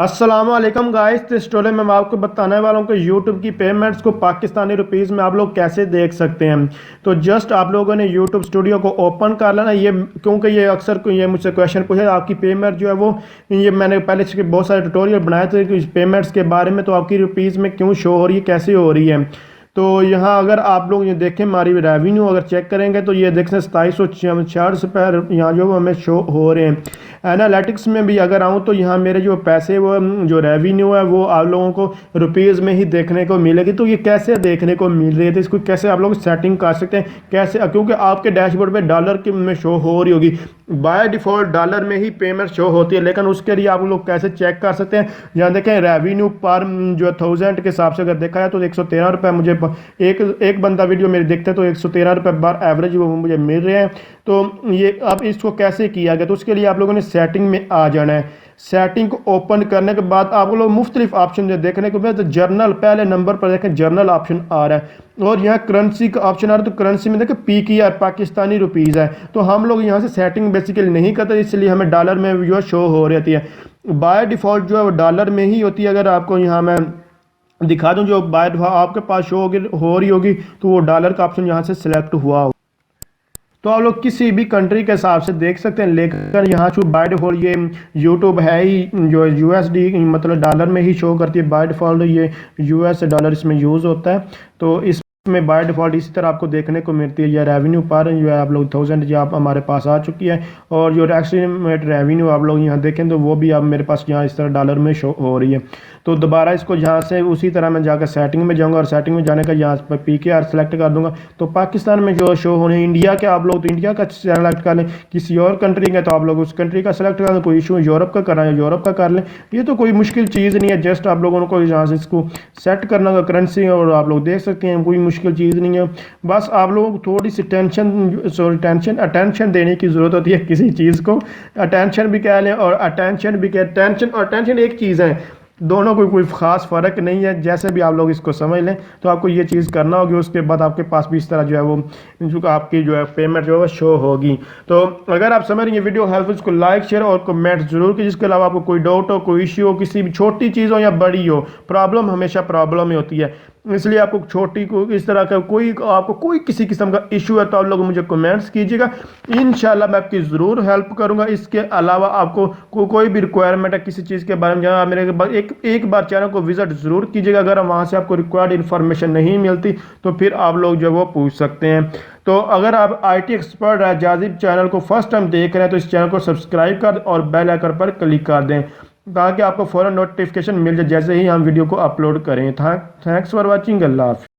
अस्सलामुअलैकुम गाइस, तो स्टोरी में मैं आपको बताने वाला हूँ कि यूट्यूब की पेमेंट्स को पाकिस्तानी रुपीज़ में आप लोग कैसे देख सकते हैं। तो जस्ट आप लोगों ने यूट्यूब स्टूडियो को ओपन कर लेना। ये क्योंकि ये अक्सर ये मुझसे क्वेश्चन पूछे आपकी पेमेंट जो है वो, ये मैंने पहले इसके बहुत सारे ट्यूटोरियल बनाए थे पेमेंट्स के बारे में, तो आपकी रुपीज़ में क्यों शो हो रही है, कैसे हो रही है। तो यहाँ अगर आप लोग ये देखें हमारी रेवेन्यू अगर चेक करेंगे तो ये देखें 2746 यहाँ जो हमें शो हो रहे हैं। एनालिटिक्स में भी अगर आऊँ तो यहाँ मेरे जो पैसे वो जो रेवेन्यू है वो आप लोगों को रुपीज़ में ही देखने को मिलेगी। तो ये कैसे देखने को मिल रही है, तो इसको कैसे आप लोग सेटिंग कर सकते हैं, कैसे, क्योंकि आपके डैशबोर्ड पे डॉलर की में शो हो रही होगी, बाय डिफ़ॉल्ट डॉलर में ही पेमेंट शो होती है, लेकिन उसके लिए आप लोग कैसे चेक कर सकते हैं। यहाँ देखें रेवेन्यू पर जो 1000 के हिसाब से अगर देखा है तो 113 रुपये मुझे एक बंदा वीडियो मेरी देखते हैं तो 113 रुपये बार एवरेज वो मुझे मिल रहे हैं। तो ये अब इसको कैसे किया गया, तो उसके लिए आप लोगों ने सेटिंग में आ जाना है। सेटिंग को ओपन करने के बाद आप लोग मुख्तलिफ ऑप्शन जो देखने को मिले, तो जर्नल पहले नंबर पर देखें, जर्नल ऑप्शन आ रहा है और यहाँ करेंसी का ऑप्शन आ रहा है। तो करेंसी में देखें PKR पाकिस्तानी रुपीज़ है, तो हम लोग यहाँ से सेटिंग बेसिकली नहीं करते, इसलिए हमें डॉलर में जो शो हो रहती है। बाय डिफ़ॉल्ट जो है वो डॉलर में ही होती है। अगर आपको यहाँ मैं दिखा दूँ जो बाय डिफ़ॉल्ट आपके पास शो हो रही होगी तो वो डॉलर का ऑप्शन यहाँ से सिलेक्ट हुआ हो, तो आप लोग किसी भी कंट्री के हिसाब से देख सकते हैं। लेकर यहाँ शो बाय डिफ़ॉल्ट ये यूट्यूब है ही जो USD मतलब डॉलर में ही शो करती है। बाय डिफ़ॉल्ट ये US डॉलर इसमें यूज़ होता है, तो इसमें बाय डिफ़ॉल्ट इसी तरह आपको देखने को मिलती है। ये रेवेन्यू पर जो है आप लोग 1000 जो आप हमारे पास आ चुकी है, और जो एस्टिमेट रेवेन्यू आप लोग यहाँ देखें तो वो भी आप मेरे पास यहाँ इस तरह डॉलर में शो हो रही है। तो दोबारा इसको यहाँ से उसी तरह मैं जाकर सेटिंग में जाऊँगा और सेटिंग में जाने का यहाँ पर PKR सेलेक्ट कर दूँगा। तो पाकिस्तान में जो शो होने, इंडिया के आप लोग तो इंडिया का सेलेक्ट कर लें, किसी और कंट्री का तो आप लोग उस कंट्री का सेलेक्ट कर लें, कोई इशू यूरोप का करना है यूरोप का कर लें। ये तो कोई मुश्किल चीज़ नहीं है, जस्ट आप लोगों को यहाँ से इसको सेट करना होगा करेंसी, और आप लोग देख सकते हैं कोई मुश्किल चीज़ नहीं है। बस आप लोग थोड़ी सी अटेंशन देने की ज़रूरत होती है किसी चीज़ को। अटेंशन भी कह लें और अटेंशन भी कह, टेंशन और टेंशन एक चीज़ है, दोनों कोई ख़ास फ़र्क नहीं है। जैसे भी आप लोग इसको समझ लें तो आपको ये चीज़ करना होगी, उसके बाद आपके पास भी इस तरह जो है वो जो आपकी जो है पेमेंट जो है शो होगी। तो अगर आप समझ रहे हैं वीडियो हेल्पफुल, इसको लाइक शेयर और कमेंट ज़रूर कीजिए। इसके अलावा आपको कोई डाउट हो, कोई इश्यू हो, किसी भी छोटी चीज़ हो या बड़ी हो, प्रॉब्लम हमेशा प्रॉब्लम ही होती है, इसलिए आपको छोटी को इस तरह का आपको कोई किसी किस्म का इशू है तो आप लोग मुझे कमेंट्स कीजिएगा, इंशाल्लाह मैं आपकी ज़रूर हेल्प करूंगा। इसके अलावा आपको कोई भी रिक्वायरमेंट है किसी चीज़ के बारे में, जहाँ मेरे एक बार चैनल को विजिट ज़रूर कीजिएगा। अगर वहाँ से आपको रिक्वायर्ड इन्फॉर्मेशन नहीं मिलती तो फिर आप लोग जो वो पूछ सकते हैं। तो अगर आप IT एक्सपर्ट है जाजिब चैनल को फर्स्ट टाइम देख रहे हैं तो इस चैनल को सब्सक्राइब कर और बेल आइकन पर क्लिक कर दें, ताकि आपको फ़ौरन नोटिफिकेशन मिल जाए जैसे ही हम वीडियो को अपलोड करें। Thanks for watching. अल्लाह हाफ़िज़।